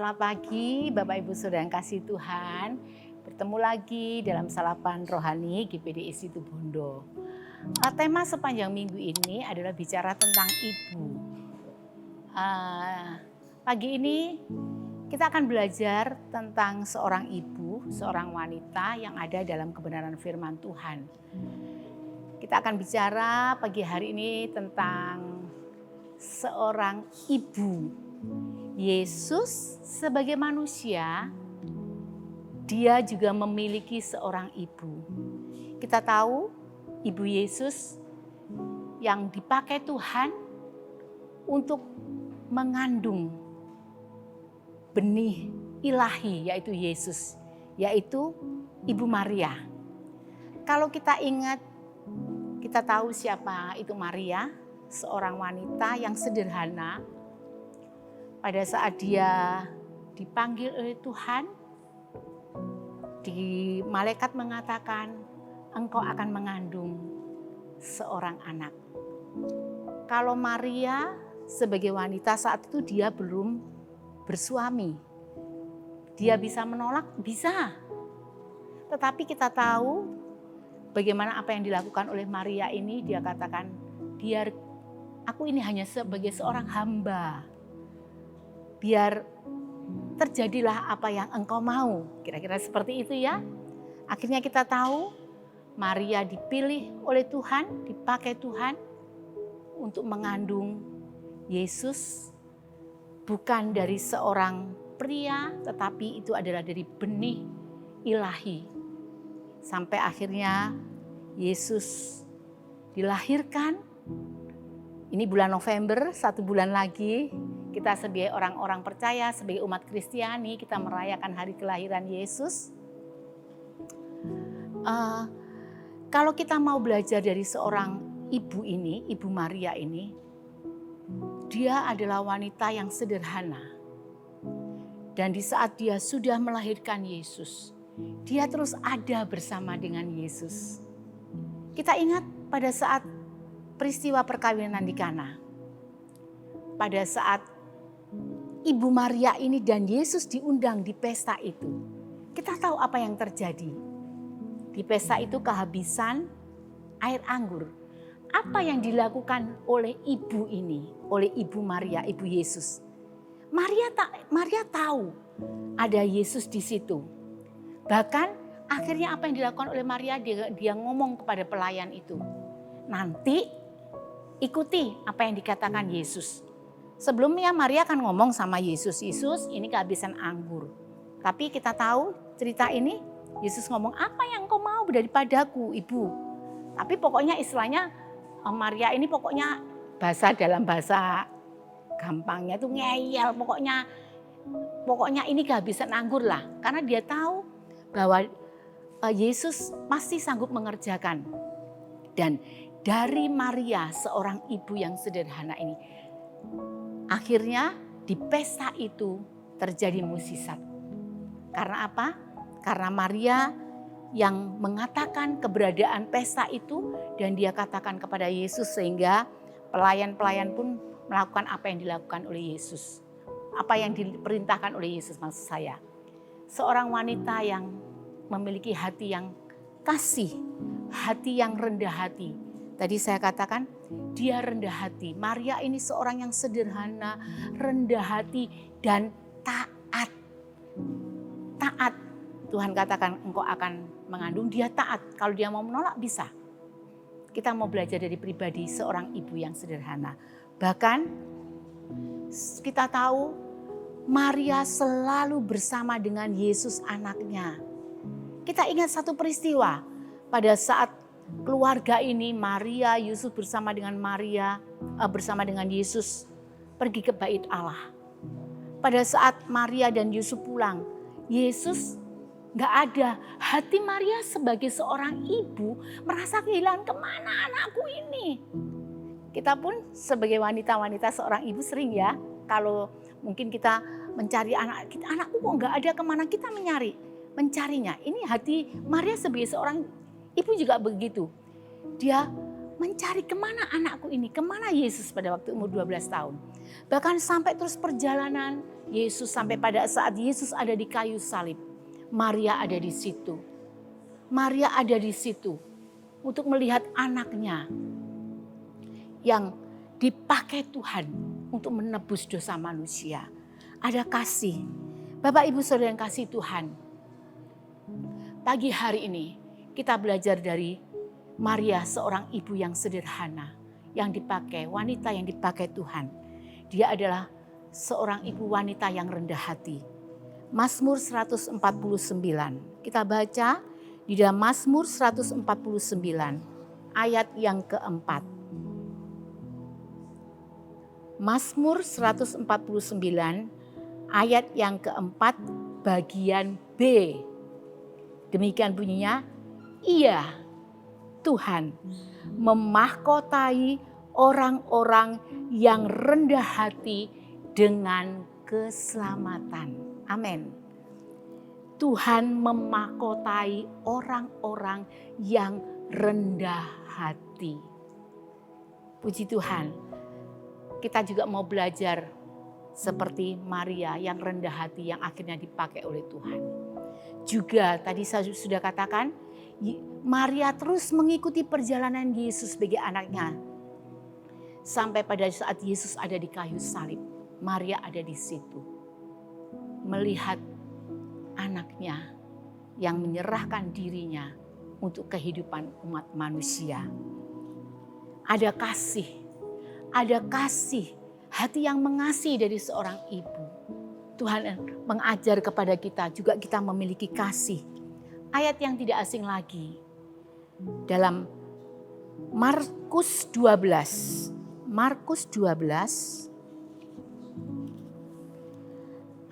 Selamat pagi Bapak Ibu Saudara yang kasih Tuhan. Bertemu lagi dalam Salapan Rohani GPDI Situbondo. Tema sepanjang minggu ini adalah bicara tentang ibu. Pagi ini kita akan belajar tentang seorang ibu, seorang wanita yang ada dalam kebenaran firman Tuhan. Kita akan bicara pagi hari ini tentang seorang ibu. Yesus sebagai manusia, dia juga memiliki seorang ibu. Kita tahu ibu Yesus yang dipakai Tuhan untuk mengandung benih ilahi, yaitu Yesus, yaitu Ibu Maria. Kalau kita ingat, kita tahu siapa itu Maria, seorang wanita yang sederhana. Pada saat dia dipanggil oleh Tuhan, malaikat mengatakan, engkau akan mengandung seorang anak. Kalau Maria sebagai wanita saat itu dia belum bersuami. Dia bisa menolak? Bisa. Tetapi kita tahu bagaimana apa yang dilakukan oleh Maria ini. Dia katakan, biar aku ini hanya sebagai seorang hamba. Biar terjadilah apa yang engkau mau. Kira-kira seperti itu ya. Akhirnya kita tahu Maria dipilih oleh Tuhan, dipakai Tuhan untuk mengandung Yesus. Bukan dari seorang pria, tetapi itu adalah dari benih ilahi. Sampai akhirnya Yesus dilahirkan. Ini bulan November, 1 bulan lagi. Kita sebagai orang-orang percaya, sebagai umat Kristiani, kita merayakan hari kelahiran Yesus. Kalau kita mau belajar dari seorang ibu ini, Ibu Maria ini, dia adalah wanita yang sederhana. Dan di saat dia sudah melahirkan Yesus, dia terus ada bersama dengan Yesus. Kita ingat pada saat peristiwa perkawinan di Kana. Pada saat Ibu Maria ini dan Yesus diundang di pesta itu. Kita tahu apa yang terjadi. Di pesta itu kehabisan air anggur. Apa yang dilakukan oleh ibu ini, oleh Ibu Maria, Ibu Yesus? Maria tahu ada Yesus di situ. Bahkan akhirnya apa yang dilakukan oleh Maria, dia ngomong kepada pelayan itu. Nanti ikuti apa yang dikatakan Yesus. Sebelumnya Maria kan ngomong sama Yesus, Yesus ini kehabisan anggur. Tapi kita tahu cerita ini, Yesus ngomong, apa yang kau mau daripadaku ibu? Tapi pokoknya istilahnya Maria ini pokoknya dalam bahasa gampangnya itu ngeyel. Pokoknya ini kehabisan anggur lah. Karena dia tahu bahwa Yesus pasti sanggup mengerjakan. Dan dari Maria, seorang ibu yang sederhana ini, akhirnya di pesta itu terjadi mukjizat. Karena apa? Karena Maria yang mengatakan keberadaan pesta itu dan dia katakan kepada Yesus sehingga pelayan-pelayan pun melakukan apa yang dilakukan oleh Yesus. Apa yang diperintahkan oleh Yesus maksud saya. Seorang wanita yang memiliki hati yang kasih, hati yang rendah hati. Tadi saya katakan dia rendah hati. Maria ini seorang yang sederhana, rendah hati dan taat. Taat. Tuhan katakan engkau akan mengandung, dia taat. Kalau dia mau menolak bisa. Kita mau belajar dari pribadi seorang ibu yang sederhana. Bahkan kita tahu Maria selalu bersama dengan Yesus anaknya. Kita ingat satu peristiwa pada saat keluarga ini, Maria, Yusuf bersama dengan Yesus pergi ke bait Allah. Pada saat Maria dan Yusuf pulang, Yesus gak ada. Hati Maria sebagai seorang ibu merasa kehilangan, kemana anakku ini? Kita pun sebagai wanita-wanita seorang ibu sering ya, kalau mungkin kita mencari anakku kok gak ada, kemana kita mencarinya. Ini hati Maria sebagai seorang ibu juga begitu. Dia mencari kemana anakku ini, kemana Yesus pada waktu umur 12 tahun. Bahkan sampai terus perjalanan Yesus sampai pada saat Yesus ada di kayu salib, Maria ada di situ. Maria ada di situ untuk melihat anaknya yang dipakai Tuhan untuk menebus dosa manusia. Ada kasih. Bapak Ibu Saudara yang kasih Tuhan, pagi hari ini kita belajar dari Maria, seorang ibu yang sederhana, yang dipakai, wanita yang dipakai Tuhan. Dia adalah seorang ibu wanita yang rendah hati. Mazmur 149, kita baca di dalam Mazmur 149 ayat yang keempat. Mazmur 149 ayat yang keempat bagian B. Demikian bunyinya, Ia Tuhan memahkotai orang-orang yang rendah hati dengan keselamatan. Amin. Tuhan memahkotai orang-orang yang rendah hati. Puji Tuhan, kita juga mau belajar seperti Maria yang rendah hati yang akhirnya dipakai oleh Tuhan. Juga tadi saya sudah katakan, Maria terus mengikuti perjalanan Yesus sebagai anaknya. Sampai pada saat Yesus ada di kayu salib, Maria ada di situ. Melihat anaknya yang menyerahkan dirinya untuk kehidupan umat manusia. Ada kasih hati yang mengasihi dari seorang ibu. Tuhan mengajar kepada kita juga kita memiliki kasih. Ayat yang tidak asing lagi dalam Markus 12. Markus 12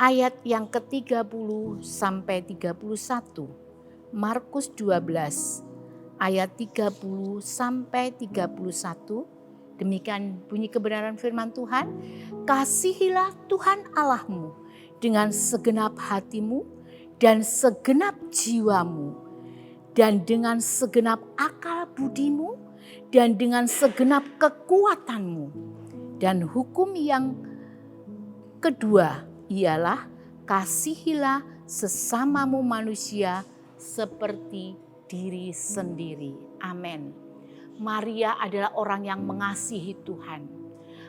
ayat yang ke-30 sampai 31. Markus 12 ayat 30 sampai 31. Demikian bunyi kebenaran firman Tuhan. Kasihilah Tuhan Allahmu dengan segenap hatimu dan segenap jiwamu dan dengan segenap akal budimu dan dengan segenap kekuatanmu. Dan hukum yang kedua ialah kasihilah sesamamu manusia seperti diri sendiri. Amin. Maria adalah orang yang mengasihi Tuhan.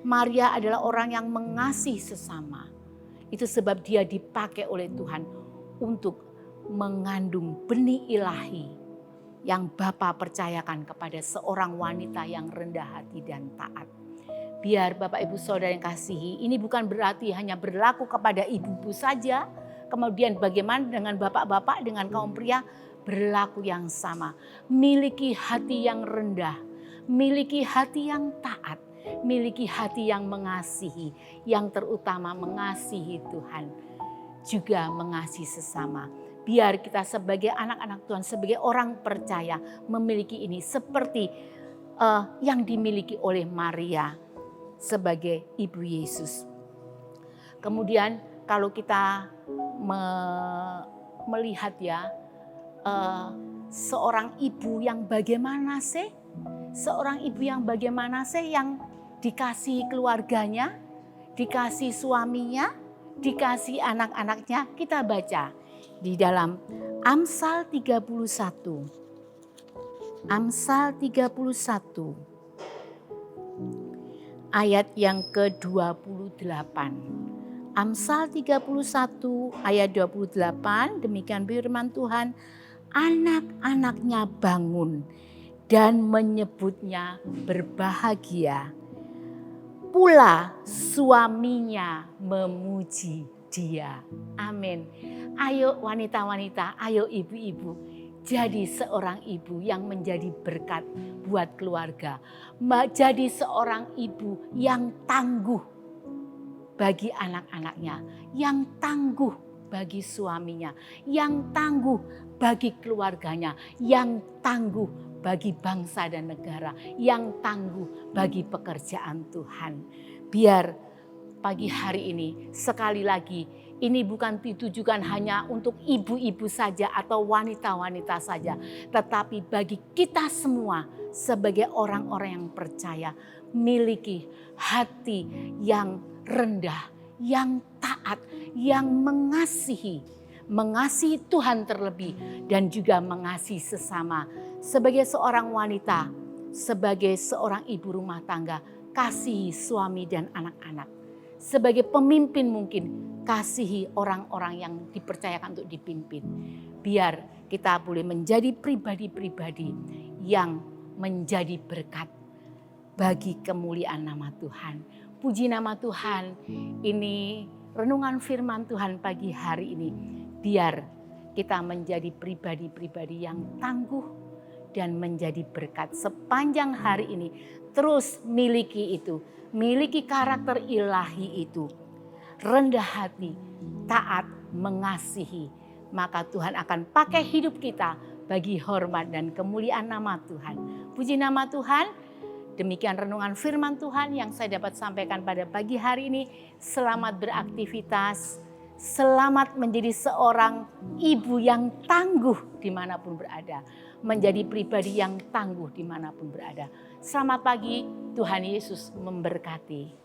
Maria adalah orang yang mengasihi sesama. Itu sebab dia dipakai oleh Tuhan untuk mengandung benih ilahi yang Bapa percayakan kepada seorang wanita yang rendah hati dan taat. Biar Bapak Ibu Saudara yang kasihi, ini bukan berarti hanya berlaku kepada ibu-ibu saja. Kemudian bagaimana dengan bapak-bapak, dengan kaum pria, berlaku yang sama. Miliki hati yang rendah, miliki hati yang taat, miliki hati yang mengasihi. Yang terutama mengasihi Tuhan, juga mengasihi sesama. Biar kita sebagai anak-anak Tuhan, sebagai orang percaya memiliki ini seperti yang dimiliki oleh Maria sebagai ibu Yesus. Kemudian kalau kita melihat ya, seorang ibu yang bagaimana sih? Seorang ibu yang bagaimana sih yang dikasih keluarganya, dikasih suaminya, dikasih anak-anaknya. Kita baca di dalam Amsal 31. Amsal 31 ayat yang ke-28. Amsal 31 ayat 28, demikian firman Tuhan. Anak-anaknya bangun dan menyebutnya berbahagia. Pula suaminya memuji dia. Amin. Ayo wanita-wanita, ayo ibu-ibu. Jadi seorang ibu yang menjadi berkat buat keluarga. Jadi seorang ibu yang tangguh bagi anak-anaknya, yang tangguh bagi suaminya, yang tangguh bagi keluarganya, yang tangguh bagi bangsa dan negara, yang tangguh bagi pekerjaan Tuhan. Biar pagi hari ini sekali lagi, ini bukan ditujukan hanya untuk ibu-ibu saja atau wanita-wanita saja, tetapi bagi kita semua sebagai orang-orang yang percaya, miliki hati yang rendah, yang taat, yang mengasihi Tuhan terlebih dan juga mengasihi sesama. Sebagai seorang wanita, sebagai seorang ibu rumah tangga, kasihi suami dan anak-anak. Sebagai pemimpin mungkin, kasihi orang-orang yang dipercayakan untuk dipimpin. Biar kita boleh menjadi pribadi-pribadi yang menjadi berkat bagi kemuliaan nama Tuhan. Puji nama Tuhan, ini renungan firman Tuhan pagi hari ini. Biar kita menjadi pribadi-pribadi yang tangguh dan menjadi berkat sepanjang hari ini. Terus miliki itu, miliki karakter ilahi itu. Rendah hati, taat, mengasihi. Maka Tuhan akan pakai hidup kita bagi hormat dan kemuliaan nama Tuhan. Puji nama Tuhan. Demikian renungan firman Tuhan yang saya dapat sampaikan pada pagi hari ini. Selamat beraktivitas, selamat menjadi seorang ibu yang tangguh dimanapun berada. Menjadi pribadi yang tangguh dimanapun berada. Selamat pagi, Tuhan Yesus memberkati.